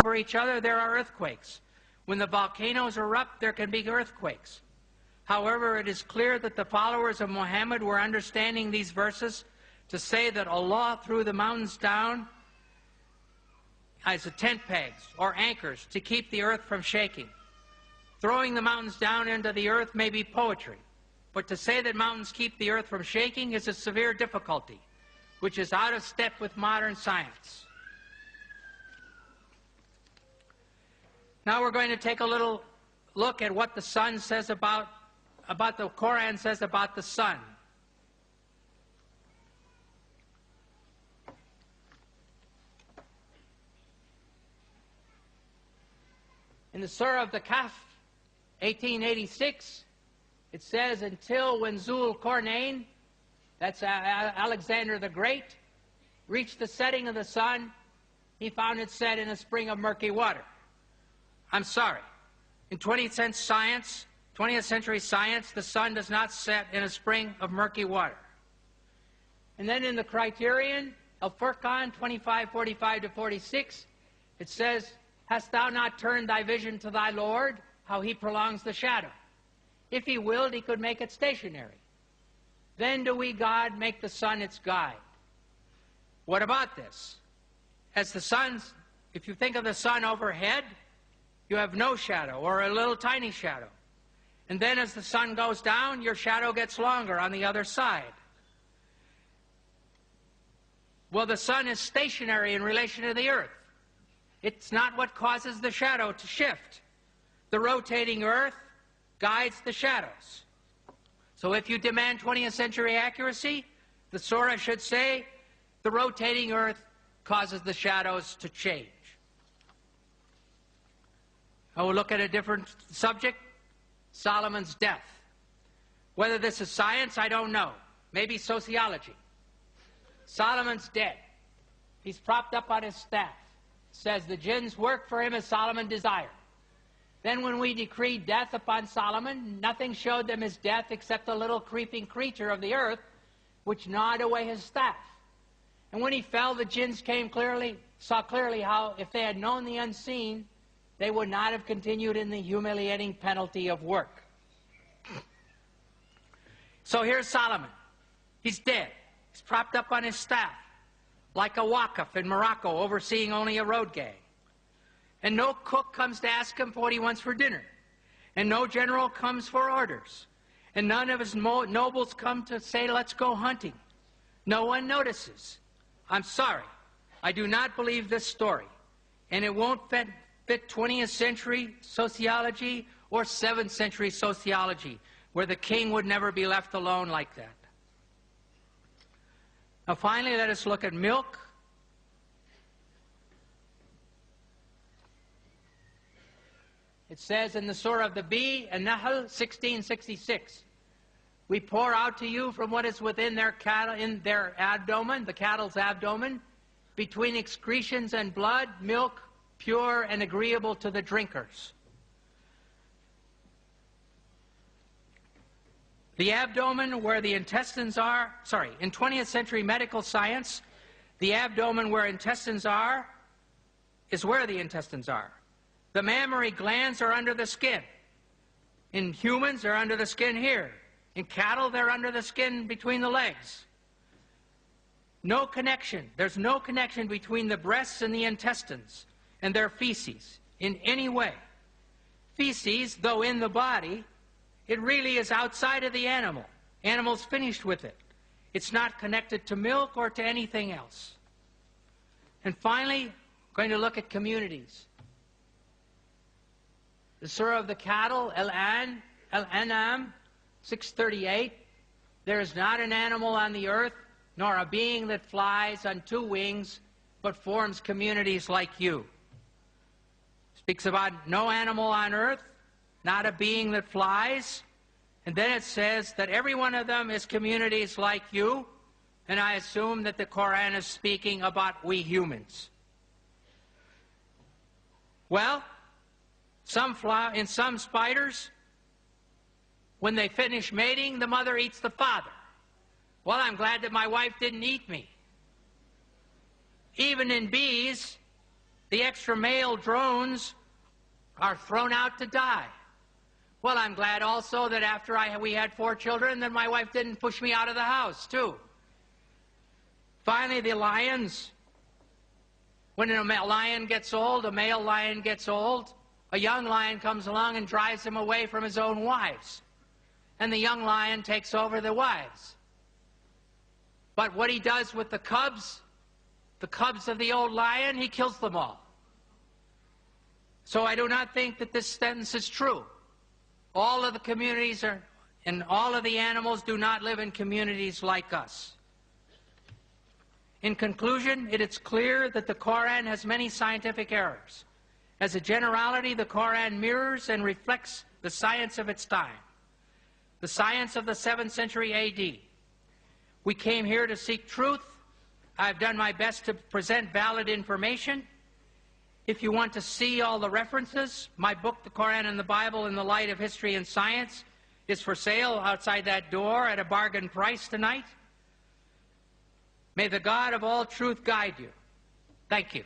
over each other, there are earthquakes. When the volcanoes erupt, there can be earthquakes. However, it is clear that the followers of Muhammad were understanding these verses to say that Allah threw the mountains down as tent pegs or anchors to keep the earth from shaking. Throwing the mountains down into the earth may be poetry, but to say that mountains keep the earth from shaking is a severe difficulty, which is out of step with modern science. Now we're going to take a little look at what the sun says about the Quran says about the sun. In the Surah of the Kahf, 1886, it says, until when Zul Qarnayn, that's Alexander the Great, reached the setting of the sun, he found it set in a spring of murky water. I'm sorry. In 20th century science, the sun does not set in a spring of murky water. And then in the criterion of Furqan 25:45-46, it says, hast thou not turned thy vision to thy Lord, how he prolongs the shadow? If he willed, he could make it stationary. Then do we, God, make the sun its guide. What about this? As the sun's, if you think of the sun overhead, you have no shadow or a little tiny shadow. And then as the sun goes down, your shadow gets longer on the other side. Well, the sun is stationary in relation to the earth. It's not what causes the shadow to shift. The rotating earth guides the shadows. So if you demand 20th century accuracy, the surah should say, the rotating earth causes the shadows to change. Now we'll look at a different subject, Solomon's death. Whether this is science, I don't know. Maybe sociology. Solomon's dead. He's propped up on his staff. Says the jinns work for him as Solomon desired. Then when we decreed death upon Solomon, nothing showed them his death except a little creeping creature of the earth, which gnawed away his staff. And when he fell, the jinns saw clearly how, if they had known the unseen, they would not have continued in the humiliating penalty of work. So here's Solomon. He's dead. He's propped up on his staff, like a wakaf in Morocco, overseeing only a road gang. And no cook comes to ask him for what he wants for dinner. And no general comes for orders. And none of his nobles come to say, let's go hunting. No one notices. I'm sorry. I do not believe this story. And it won't fit 20th century sociology or 7th century sociology, where the king would never be left alone like that. Now finally, let us look at milk. It says in the Surah of the Bee, An-Nahl 1666, we pour out to you from what is within their cattle, in their abdomen, the cattle's abdomen, between excretions and blood, milk, pure and agreeable to the drinkers. The abdomen where the intestines are, in 20th century medical science, the abdomen where intestines are is where the intestines are. The mammary glands are under the skin. In humans, they're under the skin here. In cattle, they're under the skin between the legs. No connection. There's no connection between the breasts and the intestines and their feces in any way. Feces, though in the body, it really is outside of the animal. Animal's finished with it. It's not connected to milk or to anything else. And finally, going to look at communities. The Surah of the Cattle, Al-An'am 638, there is not an animal on the earth, nor a being that flies on two wings, but forms communities like you. Speaks about no animal on earth, not a being that flies. And then it says that every one of them is communities like you, and I assume that the Quran is speaking about we humans. Well, in some spiders, when they finish mating, the mother eats the father. Well, I'm glad that my wife didn't eat me. Even in bees, The extra male drones are thrown out to die. Well, I'm glad also that after we had 4 children, that my wife didn't push me out of the house, too. Finally, the lions. When a lion gets old, a male lion gets old, a young lion comes along and drives him away from his own wives. And the young lion takes over the wives. But what he does with the cubs of the old lion, he kills them all. So I do not think that this sentence is true. All of the communities and all of the animals do not live in communities like us. In conclusion, it is clear that the Quran has many scientific errors. As a generality, the Quran mirrors and reflects the science of its time, the science of the 7th century A.D. We came here to seek truth. I've done my best to present valid information. If you want to see all the references, my book, The Quran and the Bible in the Light of History and Science, is for sale outside that door at a bargain price tonight. May the God of all truth guide you. Thank you.